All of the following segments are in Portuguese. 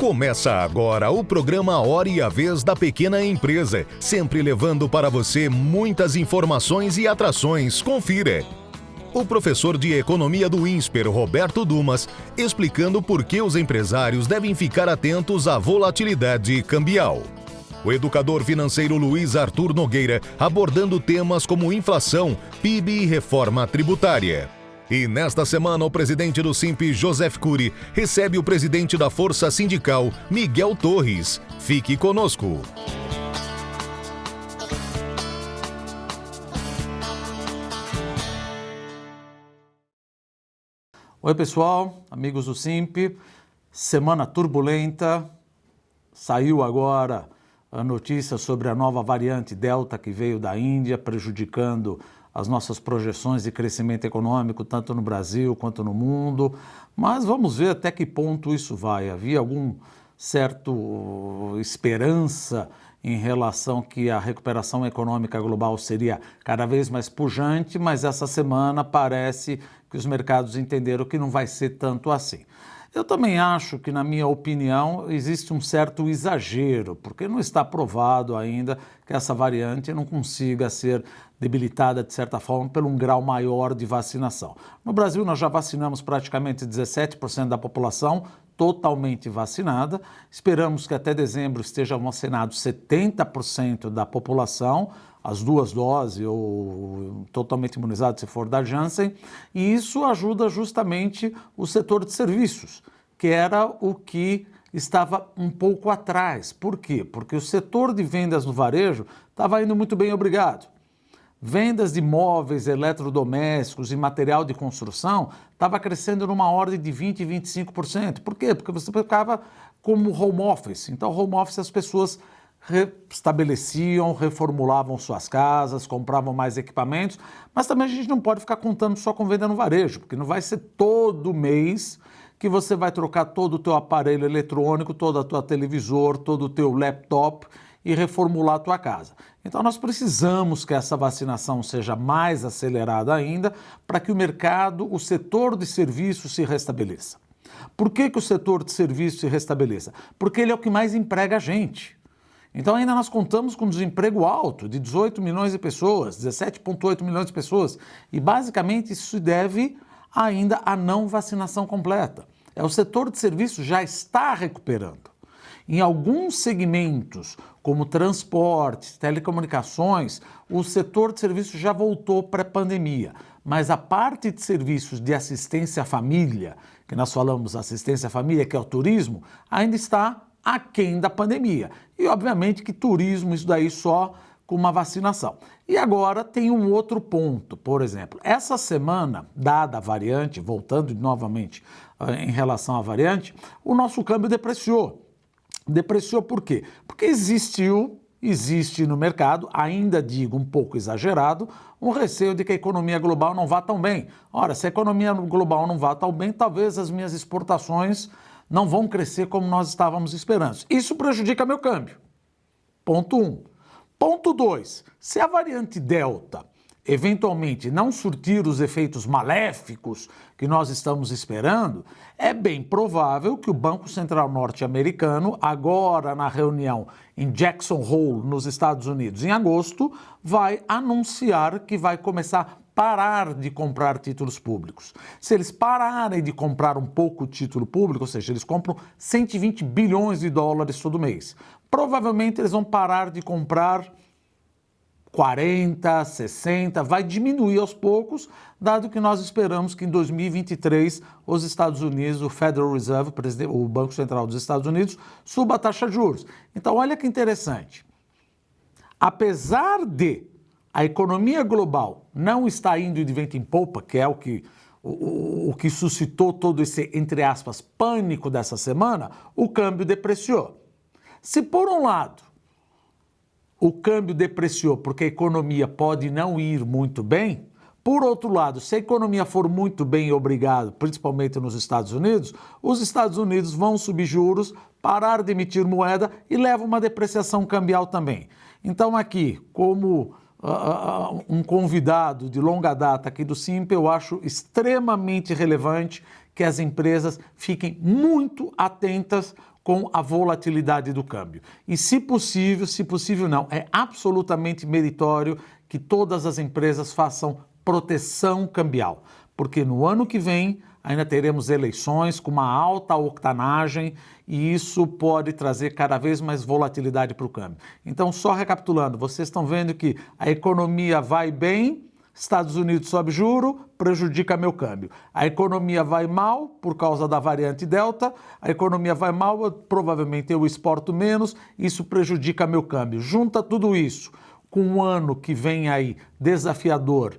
Começa agora o programa Hora e a Vez da Pequena Empresa, sempre levando para você muitas informações e atrações. Confira. O professor de Economia do INSPER, Roberto Dumas, explicando por que os empresários devem ficar atentos à volatilidade cambial. O educador financeiro Luiz Arthur Nogueira, abordando temas como inflação, PIB e reforma tributária. E nesta semana, o presidente do Simp, Joseph Cury, recebe o presidente da Força Sindical, Miguel Torres. Fique conosco. Oi pessoal, amigos do Simp, semana turbulenta, saiu agora a notícia sobre a nova variante Delta que veio da Índia, prejudicando as nossas projeções de crescimento econômico, tanto no Brasil quanto no mundo, mas vamos ver até que ponto isso vai. Havia algum certo esperança em relação que a recuperação econômica global seria cada vez mais pujante, mas essa semana parece que os mercados entenderam que não vai ser tanto assim. Eu também acho que, na minha opinião, existe um certo exagero, porque não está provado ainda que essa variante não consiga ser debilitada, de certa forma, por um grau maior de vacinação. No Brasil, nós já vacinamos praticamente 17% da população, totalmente vacinada. Esperamos que até dezembro estejam vacinados 70% da população, as duas doses ou totalmente imunizado se for da Janssen, e isso ajuda justamente o setor de serviços, que era o que estava um pouco atrás. Por quê? Porque o setor de vendas no varejo estava indo muito bem, obrigado. Vendas de móveis, eletrodomésticos e material de construção estava crescendo numa ordem de 20% e 25%. Por quê? Porque você ficava como home office. Então, home office as pessoas restabeleciam, reformulavam suas casas, compravam mais equipamentos, mas também a gente não pode ficar contando só com venda no varejo, porque não vai ser todo mês que você vai trocar todo o teu aparelho eletrônico, todo o teu televisor, todo o teu laptop e reformular a tua casa. Então nós precisamos que essa vacinação seja mais acelerada ainda para que o mercado, o setor de serviços se restabeleça. Por que o setor de serviços se restabeleça? Porque ele é o que mais emprega a gente. Então ainda nós contamos com um desemprego alto de 18 milhões de pessoas, 17,8 milhões de pessoas, e basicamente isso se deve ainda à não vacinação completa. O setor de serviços já está recuperando. Em alguns segmentos, como transporte, telecomunicações, o setor de serviços já voltou pré-pandemia, mas a parte de serviços de assistência à família, que nós falamos assistência à família, que é o turismo, ainda está aquém da pandemia. E obviamente que turismo, isso daí só com uma vacinação. E agora tem um outro ponto, por exemplo, essa semana, dada a variante, voltando novamente em relação à variante, o nosso câmbio depreciou. Depreciou por quê? Porque existe no mercado, ainda digo um pouco exagerado, um receio de que a economia global não vá tão bem. Ora, se a economia global não vá tão bem, talvez as minhas exportações não vão crescer como nós estávamos esperando. Isso prejudica meu câmbio. Ponto 1. Ponto 2. Se a variante Delta eventualmente não surtir os efeitos maléficos que nós estamos esperando, é bem provável que o Banco Central norte-americano, agora na reunião em Jackson Hole, nos Estados Unidos, em agosto, vai anunciar que vai começar a parar de comprar títulos públicos. Se eles pararem de comprar um pouco de título público, ou seja, eles compram 120 bilhões de dólares todo mês, provavelmente eles vão parar de comprar 40, 60, vai diminuir aos poucos, dado que nós esperamos que em 2023 os Estados Unidos, o Federal Reserve, o Banco Central dos Estados Unidos, suba a taxa de juros. Então, olha que interessante. Apesar de a economia global não estar indo de vento em popa, que é o que suscitou todo esse, entre aspas, pânico dessa semana, o câmbio depreciou. Se por um lado o câmbio depreciou porque a economia pode não ir muito bem, por outro lado, se a economia for muito bem, obrigado, principalmente nos Estados Unidos, os Estados Unidos vão subir juros, parar de emitir moeda e leva uma depreciação cambial também. Então aqui, como um convidado de longa data aqui do SIMP, eu acho extremamente relevante que as empresas fiquem muito atentas com a volatilidade do câmbio. E se possível não, é absolutamente meritório que todas as empresas façam proteção cambial, porque no ano que vem ainda teremos eleições com uma alta octanagem e isso pode trazer cada vez mais volatilidade para o câmbio. Então, só recapitulando, vocês estão vendo que a economia vai bem, Estados Unidos sobe juro, prejudica meu câmbio. A economia vai mal por causa da variante Delta, a economia vai mal, provavelmente eu exporto menos, isso prejudica meu câmbio. Junta tudo isso com um ano que vem aí desafiador,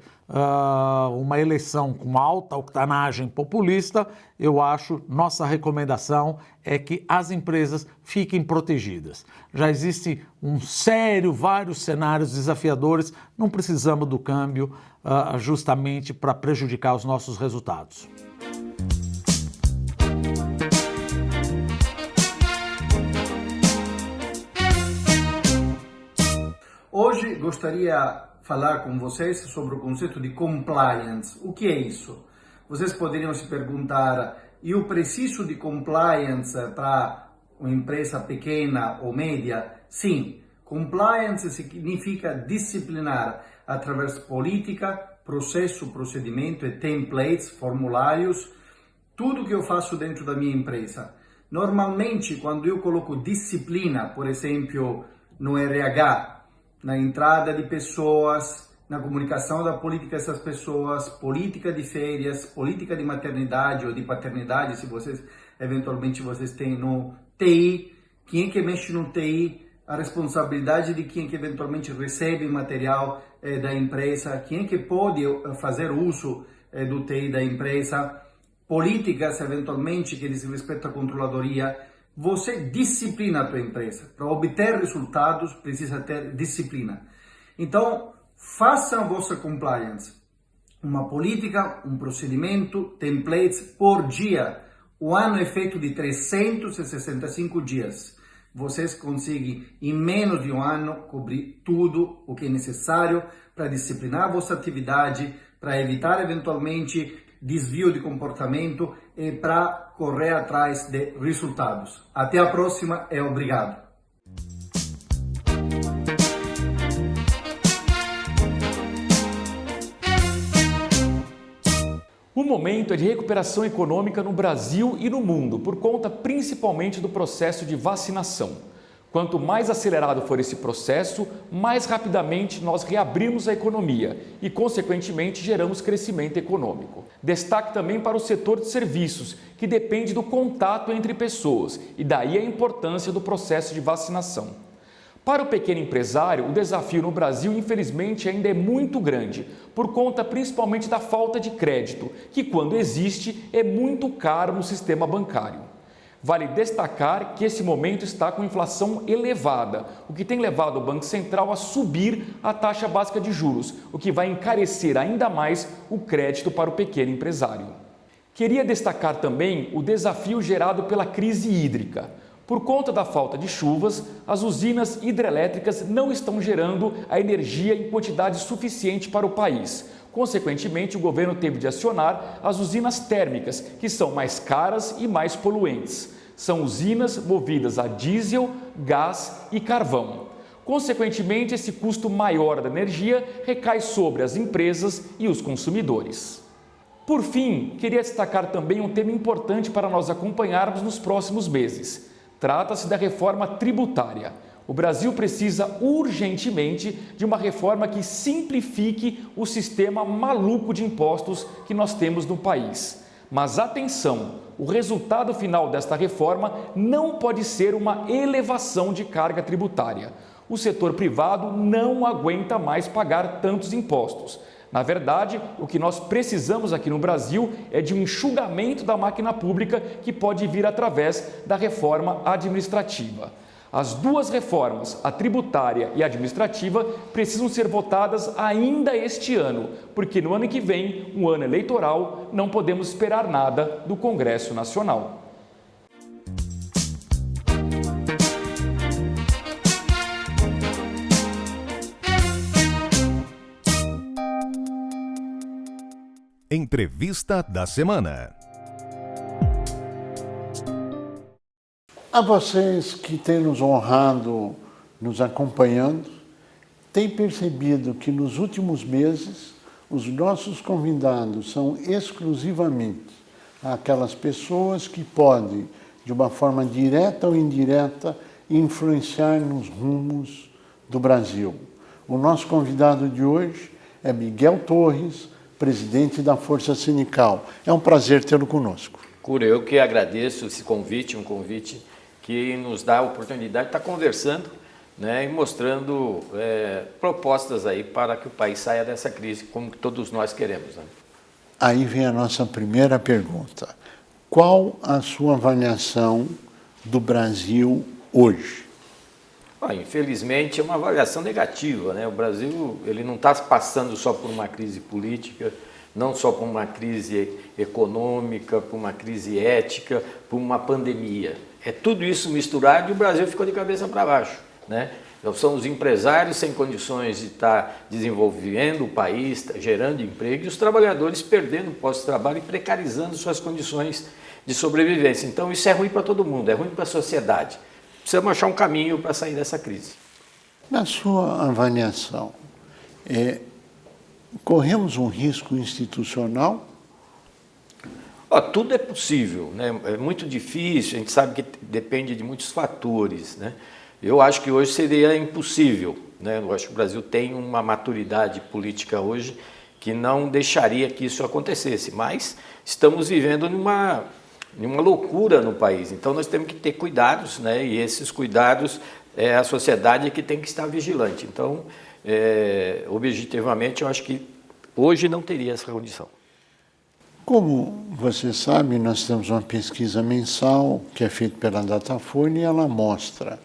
uma eleição com alta octanagem populista, eu acho, nossa recomendação é que as empresas fiquem protegidas. Já existe vários cenários desafiadores, não precisamos do câmbio justamente para prejudicar os nossos resultados. Hoje gostaria de falar com vocês sobre o conceito de compliance. O que é isso? Vocês poderiam se perguntar, eu preciso de compliance para uma empresa pequena ou média? Sim, compliance significa disciplinar através de política, processo, procedimento e templates, formulários, tudo que eu faço dentro da minha empresa. Normalmente, quando eu coloco disciplina, por exemplo, no RH, na entrada de pessoas, na comunicação da política dessas pessoas, política de férias, política de maternidade ou de paternidade, se vocês eventualmente têm no TI, quem é que mexe no TI, a responsabilidade de quem é que eventualmente recebe material da empresa, quem é que pode fazer uso do TI da empresa, políticas eventualmente que diz respeito à controladoria. Você disciplina a tua empresa. Para obter resultados, precisa ter disciplina. Então, faça a vossa compliance. Uma política, um procedimento, templates por dia. O ano é feito de 365 dias. Vocês conseguem, em menos de um ano, cobrir tudo o que é necessário para disciplinar a vossa atividade, para evitar, eventualmente, desvio de comportamento e para correr atrás de resultados. Até a próxima e obrigado. O momento é de recuperação econômica no Brasil e no mundo, por conta principalmente do processo de vacinação. Quanto mais acelerado for esse processo, mais rapidamente nós reabrimos a economia e, consequentemente, geramos crescimento econômico. Destaque também para o setor de serviços, que depende do contato entre pessoas, e daí a importância do processo de vacinação. Para o pequeno empresário, o desafio no Brasil, infelizmente, ainda é muito grande, por conta principalmente da falta de crédito, que, quando existe, é muito caro no sistema bancário. Vale destacar que esse momento está com inflação elevada, o que tem levado o Banco Central a subir a taxa básica de juros, o que vai encarecer ainda mais o crédito para o pequeno empresário. Queria destacar também o desafio gerado pela crise hídrica. Por conta da falta de chuvas, as usinas hidrelétricas não estão gerando a energia em quantidade suficiente para o país. Consequentemente, o governo teve de acionar as usinas térmicas, que são mais caras e mais poluentes. São usinas movidas a diesel, gás e carvão. Consequentemente, esse custo maior da energia recai sobre as empresas e os consumidores. Por fim, queria destacar também um tema importante para nós acompanharmos nos próximos meses. Trata-se da reforma tributária. O Brasil precisa urgentemente de uma reforma que simplifique o sistema maluco de impostos que nós temos no país. Mas atenção, o resultado final desta reforma não pode ser uma elevação de carga tributária. O setor privado não aguenta mais pagar tantos impostos. Na verdade, o que nós precisamos aqui no Brasil é de um enxugamento da máquina pública que pode vir através da reforma administrativa. As duas reformas, a tributária e a administrativa, precisam ser votadas ainda este ano, porque no ano que vem, um ano eleitoral, não podemos esperar nada do Congresso Nacional. Entrevista da semana. A vocês que têm nos honrado, nos acompanhando, têm percebido que nos últimos meses os nossos convidados são exclusivamente aquelas pessoas que podem, de uma forma direta ou indireta, influenciar nos rumos do Brasil. O nosso convidado de hoje é Miguel Torres, presidente da Força Sindical. É um prazer tê-lo conosco. Cura, eu que agradeço esse convite, um convite que nos dá a oportunidade de estar conversando, né, e mostrando propostas aí para que o país saia dessa crise, como todos nós queremos. Né? Aí vem a nossa primeira pergunta. Qual a sua avaliação do Brasil hoje? Infelizmente é uma avaliação negativa, né? O Brasil ele não está passando só por uma crise política, não só por uma crise econômica, por uma crise ética, por uma pandemia. É tudo isso misturado e o Brasil ficou de cabeça para baixo, né? Então, são os empresários sem condições de estar desenvolvendo o país, gerando emprego, e os trabalhadores perdendo o posto de trabalho e precarizando suas condições de sobrevivência. Então isso é ruim para todo mundo, é ruim para a sociedade. Precisamos achar um caminho para sair dessa crise. Na sua avaliação, corremos um risco institucional? Tudo é possível, né? É muito difícil, a gente sabe que depende de muitos fatores, né? Eu acho que hoje seria impossível, né? Eu acho que o Brasil tem uma maturidade política hoje que não deixaria que isso acontecesse, mas estamos vivendo numa loucura no país, então nós temos que ter cuidados, né? E esses cuidados é a sociedade que tem que estar vigilante. Então, objetivamente, eu acho que hoje não teria essa condição. Como você sabe, nós temos uma pesquisa mensal que é feita pela Datafolha e ela mostra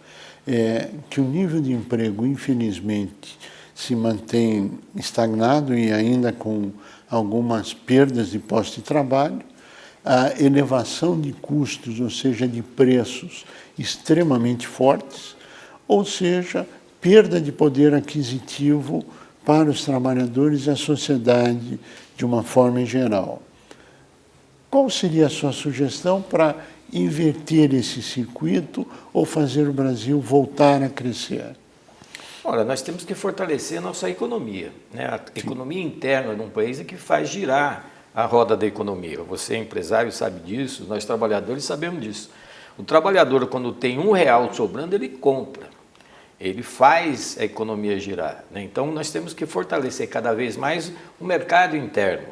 que o nível de emprego, infelizmente, se mantém estagnado e ainda com algumas perdas de postos de trabalho, a elevação de custos, ou seja, de preços extremamente fortes, ou seja, perda de poder aquisitivo para os trabalhadores e a sociedade de uma forma em geral. Qual seria a sua sugestão para inverter esse circuito ou fazer o Brasil voltar a crescer? Olha, nós temos que fortalecer a nossa economia, né? A economia interna de um país é que faz girar a roda da economia. Você, empresário, sabe disso, nós trabalhadores sabemos disso. O trabalhador, quando tem R$1 sobrando, ele compra, ele faz a economia girar, né? Então, nós temos que fortalecer cada vez mais o mercado interno,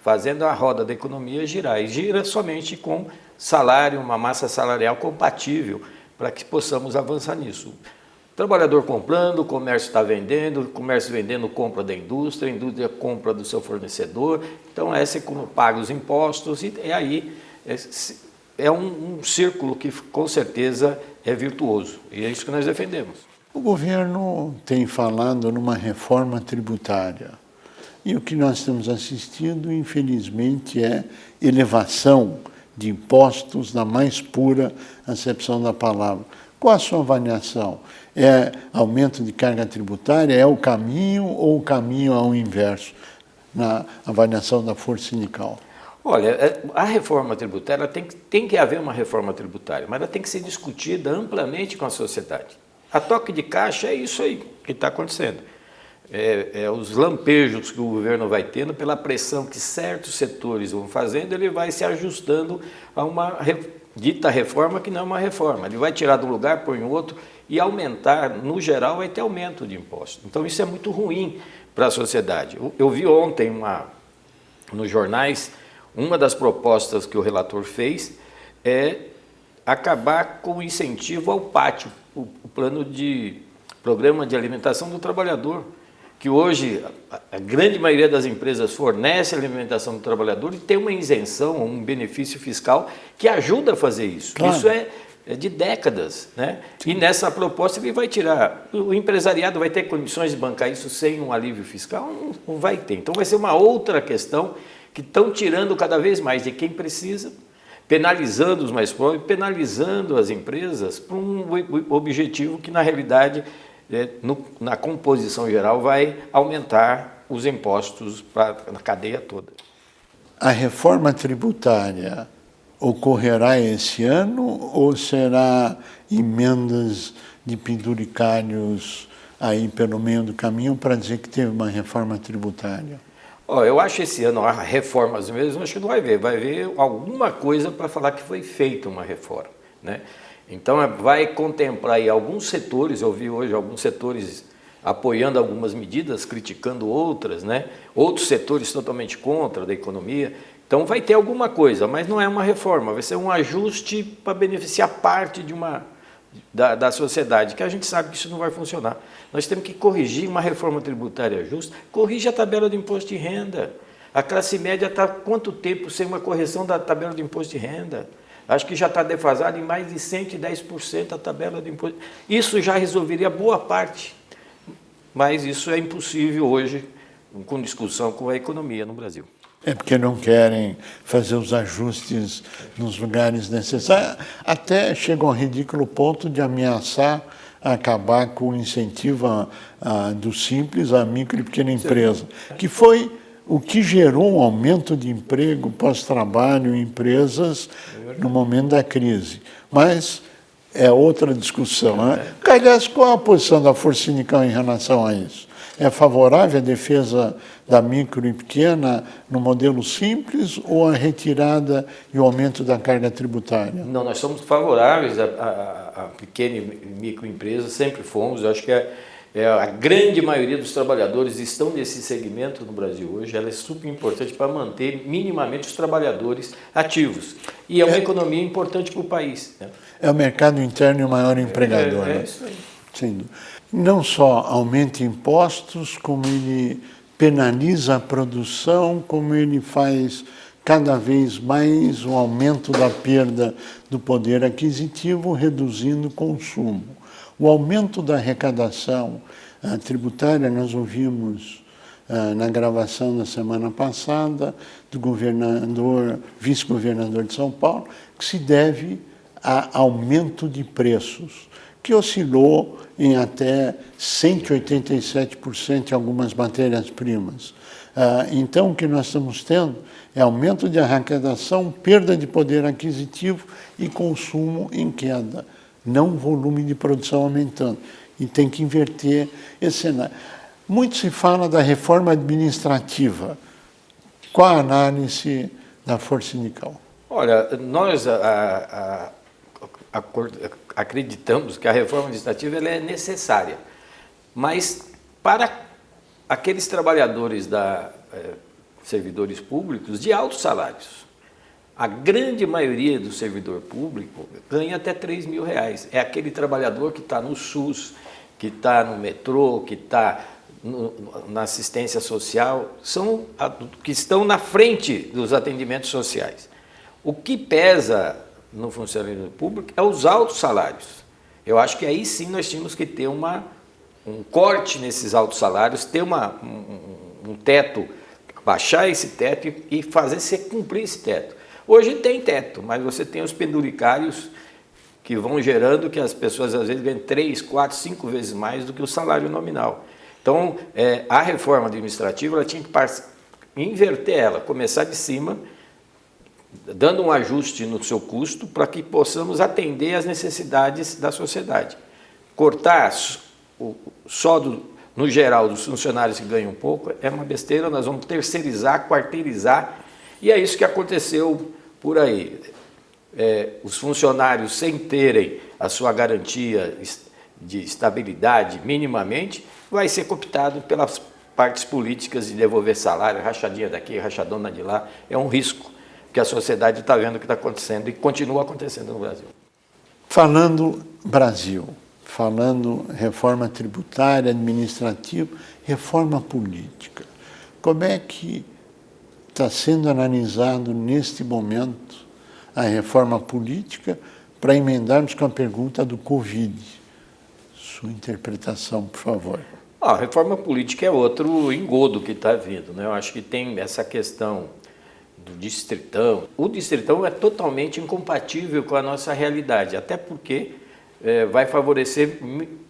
fazendo a roda da economia girar. E gira somente com salário, uma massa salarial compatível, para que possamos avançar nisso. Trabalhador comprando, o comércio está vendendo, o comércio vendendo compra da indústria, a indústria compra do seu fornecedor. Então, essa é como paga os impostos e aí é um círculo que com certeza é virtuoso e é isso que nós defendemos. O governo tem falado numa reforma tributária e o que nós temos assistido, infelizmente, é elevação de impostos na mais pura acepção da palavra. Qual a sua avaliação? É aumento de carga tributária? É o caminho ou o caminho ao inverso na avaliação da Força Sindical? Olha, a reforma tributária, tem que haver uma reforma tributária, mas ela tem que ser discutida amplamente com a sociedade. A toque de caixa é isso aí que está acontecendo. Os lampejos que o governo vai tendo, pela pressão que certos setores vão fazendo, ele vai se ajustando a uma dita reforma que não é uma reforma. Ele vai tirar de um lugar, pôr em outro e aumentar, no geral, vai ter aumento de impostos. Então, isso é muito ruim para a sociedade. Eu vi ontem nos jornais, uma das propostas que o relator fez é acabar com o incentivo ao pátio, o programa de alimentação do trabalhador, que hoje a grande maioria das empresas fornece a alimentação do trabalhador e tem uma isenção, um benefício fiscal que ajuda a fazer isso. Claro. Isso é de décadas, né? E nessa proposta ele vai tirar, o empresariado vai ter condições de bancar isso sem um alívio fiscal? Não vai ter. Então vai ser uma outra questão que estão tirando cada vez mais de quem precisa, penalizando os mais pobres, penalizando as empresas para um objetivo que na realidade na composição geral vai aumentar os impostos na cadeia toda. A reforma tributária ocorrerá esse ano ou será emendas de penduricalhos aí pelo meio do caminho para dizer que teve uma reforma tributária? Eu acho esse ano a reformas mesmo, acho que não vai ver alguma coisa para falar que foi feita uma reforma, né? Então vai contemplar aí alguns setores, eu vi hoje alguns setores apoiando algumas medidas, criticando outras, né? Outros setores totalmente contra da economia. Então vai ter alguma coisa, mas não é uma reforma, vai ser um ajuste para beneficiar parte da sociedade, que a gente sabe que isso não vai funcionar. Nós temos que corrigir uma reforma tributária justa, corrige a tabela do imposto de renda. A classe média está há quanto tempo sem uma correção da tabela do imposto de renda? Acho que já está defasada em mais de 110% a tabela do imposto. Isso já resolveria boa parte, mas isso é impossível hoje, com discussão com a economia no Brasil. É porque não querem fazer os ajustes nos lugares necessários. Até chega ao ridículo ponto de ameaçar acabar com o incentivo do Simples à micro e pequena empresa, que foi o que gerou um aumento de emprego pós-trabalho em empresas no momento da crise. Mas é outra discussão, né? Aliás, qual a posição da Força Sindical em relação a isso? É favorável à defesa da micro e pequena no modelo simples ou a retirada e o aumento da carga tributária? Não, nós somos favoráveis à pequena e microempresa, sempre fomos. Eu acho que a grande maioria dos trabalhadores estão nesse segmento no Brasil hoje. Ela é super importante para manter minimamente os trabalhadores ativos. E é uma economia importante para o país, né? É o mercado interno e o maior empregador. É isso aí. Sim. Não só aumenta impostos, como ele penaliza a produção, como ele faz cada vez mais o aumento da perda do poder aquisitivo, reduzindo o consumo. O aumento da arrecadação tributária, nós ouvimos na gravação da semana passada do vice-governador de São Paulo, que se deve a aumento de preços, que oscilou em até 187% em algumas matérias-primas. Então, o que nós estamos tendo é aumento de arrecadação, perda de poder aquisitivo e consumo em queda, não volume de produção aumentando. E tem que inverter esse cenário. Muito se fala da reforma administrativa. Qual a análise da Força Sindical? Olha, nós acreditamos que a reforma administrativa ela é necessária, mas para aqueles trabalhadores servidores públicos de altos salários. A grande maioria do servidor público ganha até R$3.000. É aquele trabalhador que está no SUS, que está no metrô, que está na assistência social, que estão na frente dos atendimentos sociais. O que pesa no funcionamento público é os altos salários. Eu acho que aí sim nós tínhamos que ter um corte nesses altos salários, ter um teto, baixar esse teto e fazer se cumprir esse teto. Hoje tem teto, mas você tem os penduricários que vão gerando que as pessoas às vezes ganham 3, 4, 5 vezes mais do que o salário nominal. Então, a reforma administrativa ela tinha que inverter ela, começar de cima, dando um ajuste no seu custo para que possamos atender às necessidades da sociedade. Cortar no geral, dos funcionários que ganham pouco é uma besteira, nós vamos terceirizar, quarteirizar, e é isso que aconteceu por aí. Os funcionários, sem terem a sua garantia de estabilidade minimamente, vai ser cooptado pelas partes políticas de devolver salário, rachadinha daqui, rachadona de lá, é um risco que a sociedade está vendo o que está acontecendo e continua acontecendo no Brasil. Falando Brasil, falando reforma tributária, administrativa, reforma política, como é que está sendo analisado neste momento a reforma política para emendarmos com a pergunta do Covid? Sua interpretação, por favor. A reforma política é outro engodo que está vindo, né? Eu acho que tem essa questão do distritão. O distritão é totalmente incompatível com a nossa realidade, até porque vai favorecer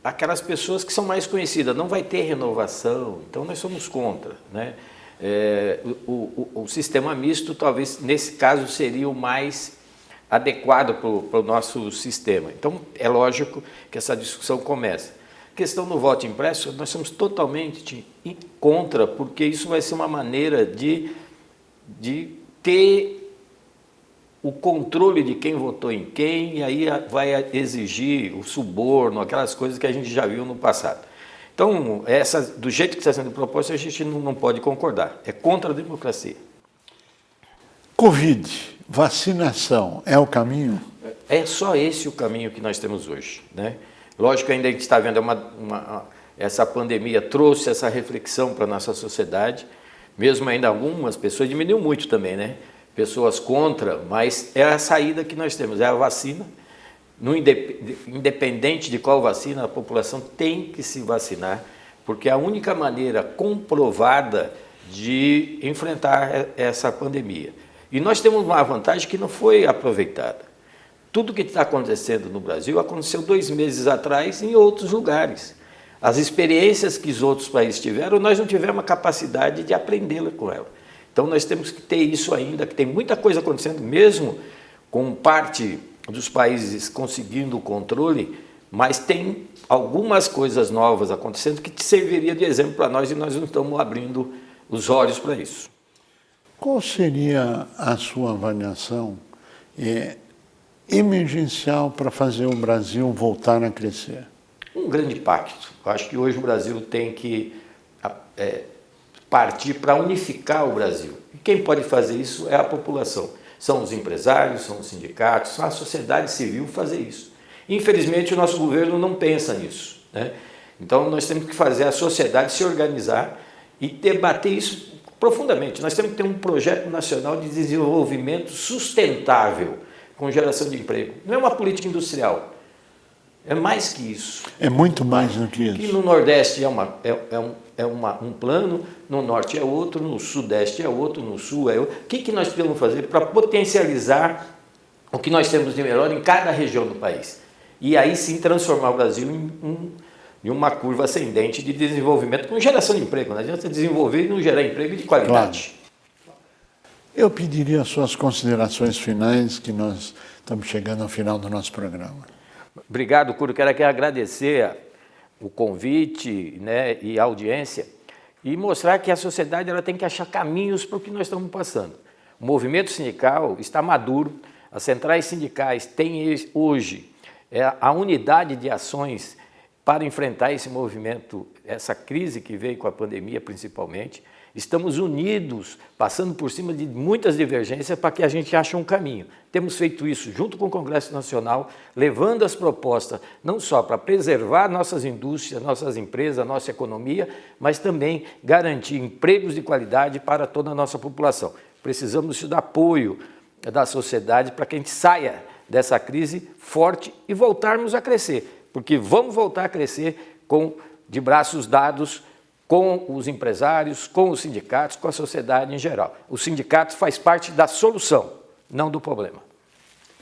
aquelas pessoas que são mais conhecidas, não vai ter renovação, então nós somos contra, né? o sistema misto, talvez, nesse caso, seria o mais adequado para o nosso sistema. Então, é lógico que essa discussão começa. A questão do voto impresso, nós somos totalmente contra, porque isso vai ser uma maneira de ter o controle de quem votou em quem, e aí vai exigir o suborno, aquelas coisas que a gente já viu no passado. Então, do jeito que está sendo proposto, a gente não pode concordar. É contra a democracia. Covid, vacinação, é o caminho? É só esse o caminho que nós temos hoje, né? Lógico que ainda a gente está vendo essa pandemia trouxe essa reflexão para a nossa sociedade, mesmo ainda algumas pessoas, diminuiu muito também, né? Pessoas contra, mas é a saída que nós temos, é a vacina. Independente de qual vacina, a população tem que se vacinar, porque é a única maneira comprovada de enfrentar essa pandemia. E nós temos uma vantagem que não foi aproveitada. Tudo que está acontecendo no Brasil aconteceu 2 meses atrás em outros lugares. As experiências que os outros países tiveram, nós não tivemos a capacidade de aprendê-la com ela. Então nós temos que ter isso ainda, que tem muita coisa acontecendo, mesmo com parte dos países conseguindo o controle, mas tem algumas coisas novas acontecendo que serviria de exemplo para nós e nós não estamos abrindo os olhos para isso. Qual seria a sua avaliação emergencial para fazer o Brasil voltar a crescer? Um grande pacto. Eu acho que hoje o Brasil tem que partir para unificar o Brasil. E quem pode fazer isso é a população. São os empresários, são os sindicatos, são a sociedade civil fazer isso. Infelizmente, o nosso governo não pensa nisso, né? Então, nós temos que fazer a sociedade se organizar e debater isso profundamente. Nós temos que ter um projeto nacional de desenvolvimento sustentável, com geração de emprego. Não é uma política industrial, é mais que isso. É muito mais do que isso. Que no Nordeste um plano, no Norte é outro, no Sudeste é outro, no Sul é outro. O que nós precisamos fazer para potencializar o que nós temos de melhor em cada região do país? E aí sim transformar o Brasil em uma curva ascendente de desenvolvimento com geração de emprego. Não adianta desenvolver e não gerar emprego de qualidade. Claro. Eu pediria as suas considerações finais, que nós estamos chegando ao final do nosso programa. Obrigado, Curo. Quero aqui agradecer o convite, né, e a audiência e mostrar que a sociedade ela tem que achar caminhos para o que nós estamos passando. O movimento sindical está maduro, as centrais sindicais têm hoje a unidade de ações para enfrentar esse movimento, essa crise que veio com a pandemia principalmente. Estamos unidos, passando por cima de muitas divergências para que a gente ache um caminho. Temos feito isso junto com o Congresso Nacional, levando as propostas não só para preservar nossas indústrias, nossas empresas, nossa economia, mas também garantir empregos de qualidade para toda a nossa população. Precisamos do apoio da sociedade para que a gente saia dessa crise forte e voltarmos a crescer, porque vamos voltar a crescer de braços dados com os empresários, com os sindicatos, com a sociedade em geral. O sindicato faz parte da solução, não do problema.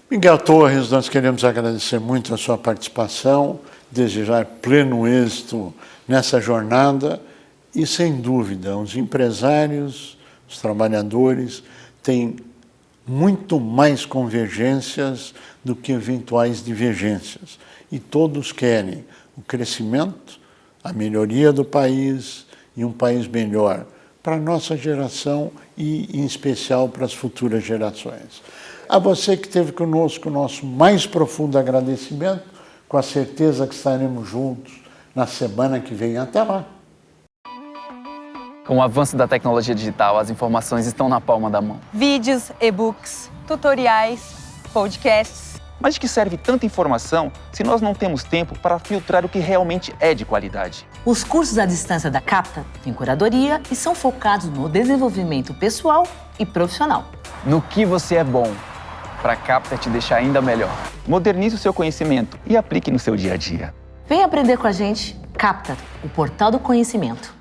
Miguel Torres, nós queremos agradecer muito a sua participação, desejar pleno êxito nessa jornada e, sem dúvida, os empresários, os trabalhadores têm muito mais convergências do que eventuais divergências. E todos querem o crescimento, a melhoria do país e um país melhor para a nossa geração e, em especial, para as futuras gerações. A você que esteve conosco, nosso mais profundo agradecimento, com a certeza que estaremos juntos na semana que vem. Até lá! Com o avanço da tecnologia digital, as informações estão na palma da mão. Vídeos, e-books, tutoriais, podcasts. Mas de que serve tanta informação se nós não temos tempo para filtrar o que realmente é de qualidade? Os cursos à distância da Capta têm curadoria e são focados no desenvolvimento pessoal e profissional. No que você é bom, para a Capta te deixar ainda melhor. Modernize o seu conhecimento e aplique no seu dia a dia. Vem aprender com a gente, Capta, o portal do conhecimento.